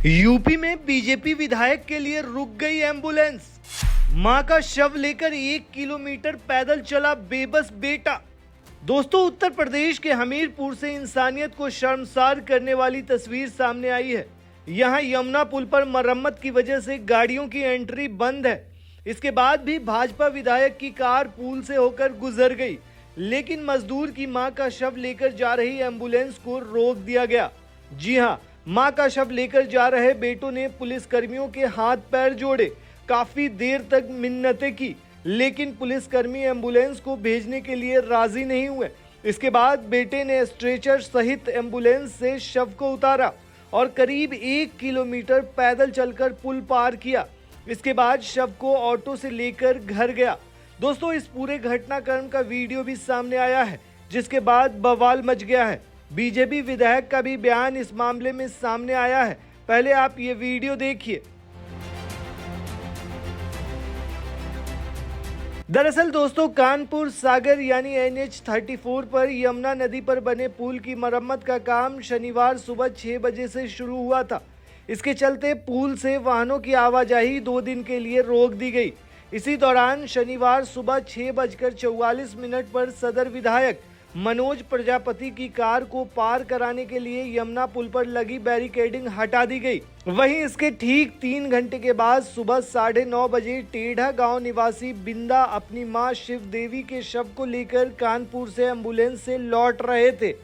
UP में BJP विधायक के लिए रुक गई एम्बुलेंस। मां का शव लेकर 1 किलोमीटर पैदल चला बेबस बेटा। दोस्तों, उत्तर प्रदेश के हमीरपुर से इंसानियत को शर्मसार करने वाली तस्वीर सामने आई है। यहां यमुना पुल पर मरम्मत की वजह से गाड़ियों की एंट्री बंद है। इसके बाद भी भाजपा विधायक की कार पुल से होकर गुजर गई, लेकिन मजदूर की मां का शव लेकर जा रही एम्बुलेंस को रोक दिया गया। जी हां, मां का शव लेकर जा रहे बेटों ने पुलिस कर्मियों के हाथ पैर जोड़े, काफी देर तक मिन्नतें की, लेकिन पुलिसकर्मी एम्बुलेंस को भेजने के लिए राजी नहीं हुए। इसके बाद बेटे ने स्ट्रेचर सहित एम्बुलेंस से शव को उतारा और करीब 1 किलोमीटर पैदल चलकर पुल पार किया। इसके बाद शव को ऑटो से लेकर घर गया। दोस्तों, इस पूरे घटनाक्रम का वीडियो भी सामने आया है, जिसके बाद बवाल मच गया है। बीजेपी विधायक का भी बयान इस मामले में सामने आया है। पहले आप ये वीडियो देखिए। दरअसल दोस्तों, कानपुर सागर यानी NH 34 पर यमुना नदी पर बने पुल की मरम्मत का काम शनिवार सुबह 6 बजे से शुरू हुआ था। इसके चलते पुल से वाहनों की आवाजाही 2 दिन के लिए रोक दी गई। इसी दौरान शनिवार सुबह 6:44 पर सदर विधायक मनोज प्रजापति की कार को पार कराने के लिए यमुना पुल पर लगी बैरिकेडिंग हटा दी गई। वहीं इसके ठीक 3 घंटे के बाद सुबह 9:30 बजे टेढ़ा गांव निवासी बिंदा अपनी मां शिव देवी के शव को लेकर कानपुर से एम्बुलेंस से लौट रहे थे,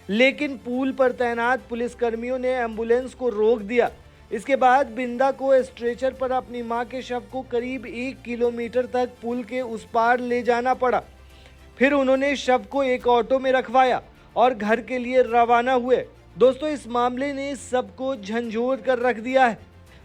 लेकिन पुल पर तैनात पुलिसकर्मियों ने एम्बुलेंस को रोक दिया। इसके बाद बिंदा को स्ट्रेचर पर अपनी मां के शव को करीब 1 किलोमीटर तक पुल के उस पार ले जाना पड़ा। फिर उन्होंने शव को एक ऑटो में रखवाया और घर के लिए रवाना हुए। दोस्तों, इस मामले ने सबको झंझोर कर रख दिया है।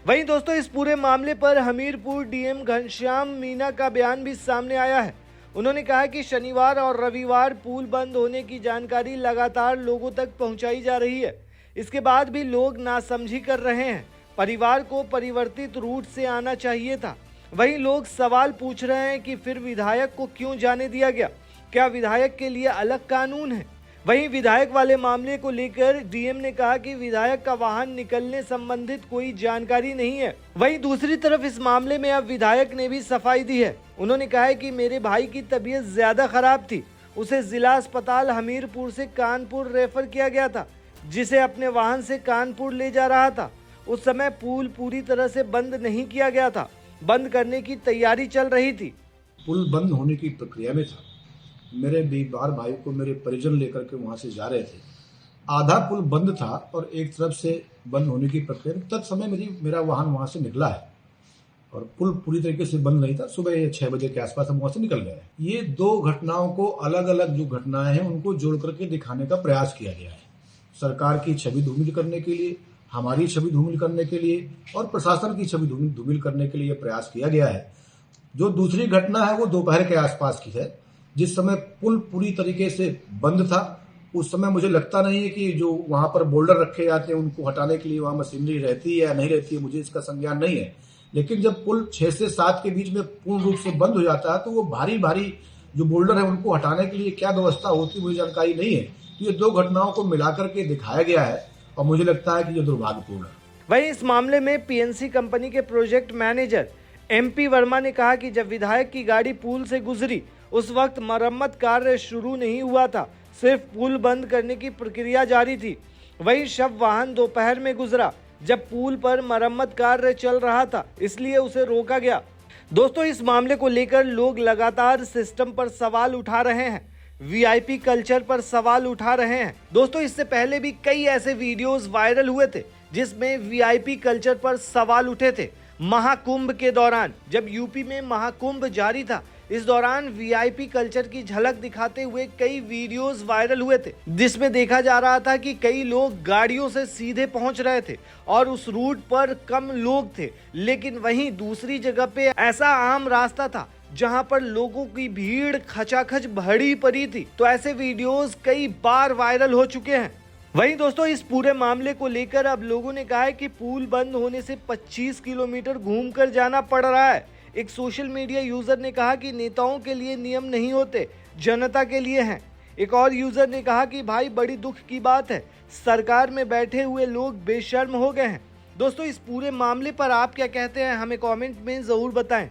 वहीं दोस्तों, इस पूरे मामले पर हमीरपुर DM घनश्याम मीना का बयान भी सामने आया है। उन्होंने कहा कि शनिवार और रविवार पुल बंद होने की जानकारी लगातार लोगों तक पहुंचाई जा रही है। इसके बाद भी लोग नासमझी कर रहे हैं। परिवार को परिवर्तित रूट से आना चाहिए था। वहीं लोग सवाल पूछ रहे हैं कि फिर विधायक को क्यों जाने दिया गया? क्या विधायक के लिए अलग कानून है? वहीं विधायक वाले मामले को लेकर DM ने कहा कि विधायक का वाहन निकलने संबंधित कोई जानकारी नहीं है। वहीं दूसरी तरफ इस मामले में अब विधायक ने भी सफाई दी है। उन्होंने कहा है कि मेरे भाई की तबीयत ज्यादा खराब थी, उसे जिला अस्पताल हमीरपुर से कानपुर रेफर किया गया था, जिसे अपने वाहन से कानपुर ले जा रहा था। उस समय पुल पूरी तरह से बंद नहीं किया गया था, बंद करने की तैयारी चल रही थी। पुल बंद होने की प्रक्रिया में था। मेरे बीमार भाई को मेरे परिजन लेकर के वहां से जा रहे थे। आधा पुल बंद था और एक तरफ से बंद होने की प्रक्रिया में तत्समय मेरा वाहन वहां से निकला है और पुल पूरी तरीके से बंद नहीं था। सुबह 6 बजे के आसपास हम वहां से निकल गए। ये 2 घटनाओं को अलग अलग जो घटनाएं हैं उनको जोड़ करके दिखाने का प्रयास किया गया है। सरकार की छवि धूमिल करने के लिए, हमारी छवि धूमिल करने के लिए और प्रशासन की छवि धूमिल करने के लिए प्रयास किया गया है। जो दूसरी घटना है वो दोपहर के आसपास की है, जिस समय पुल पूरी तरीके से बंद था। उस समय मुझे लगता नहीं है कि जो वहां पर बोल्डर रखे जाते हैं उनको हटाने के लिए वहां मशीनरी रहती है या नहीं रहती है, मुझे इसका संज्ञान नहीं है। लेकिन जब पुल 6 से 7 के बीच में पूर्ण रूप से बंद हो जाता है तो वो भारी भारी जो बोल्डर है उनको हटाने के लिए क्या व्यवस्था होती है मुझे जानकारी नहीं है। तो ये 2 घटनाओं को मिलाकर के दिखाया गया है और मुझे लगता है कि ये दुर्भाग्यपूर्ण है। वहीं इस मामले में PNC कंपनी के प्रोजेक्ट मैनेजर MP वर्मा ने कहा कि जब विधायक की गाड़ी पुल से गुजरी उस वक्त मरम्मत कार्य शुरू नहीं हुआ था, सिर्फ पुल बंद करने की प्रक्रिया जारी थी। वहीं शव वाहन दोपहर में गुजरा जब पुल पर मरम्मत कार्य चल रहा था, इसलिए उसे रोका गया। दोस्तों, इस मामले को लेकर लोग लगातार सिस्टम पर सवाल उठा रहे हैं, VIP कल्चर पर सवाल उठा रहे हैं। दोस्तों, इससे पहले भी कई ऐसे वीडियोस वायरल हुए थे जिसमें VIP कल्चर पर सवाल उठे थे। महाकुंभ के दौरान जब यूपी में महाकुंभ जारी था, इस दौरान VIP कल्चर की झलक दिखाते हुए कई वीडियोस वायरल हुए थे, जिसमें देखा जा रहा था कि कई लोग गाड़ियों से सीधे पहुंच रहे थे और उस रूट पर कम लोग थे। लेकिन वहीं दूसरी जगह पे ऐसा आम रास्ता था जहां पर लोगों की भीड़ खचाखच भरी पड़ी थी। तो ऐसे वीडियोस कई बार वायरल हो चुके हैं। वहीं दोस्तों, इस पूरे मामले को लेकर अब लोगों ने कहा है कि पुल बंद होने से 25 किलोमीटर घूमकर जाना पड़ रहा है। एक सोशल मीडिया यूजर ने कहा कि नेताओं के लिए नियम नहीं होते, जनता के लिए हैं। एक और यूजर ने कहा कि भाई बड़ी दुख की बात है, सरकार में बैठे हुए लोग बेशर्म हो गए हैं। दोस्तों इस पूरे मामले पर आप क्या कहते हैं हमें कमेंट में ज़रूर बताएं।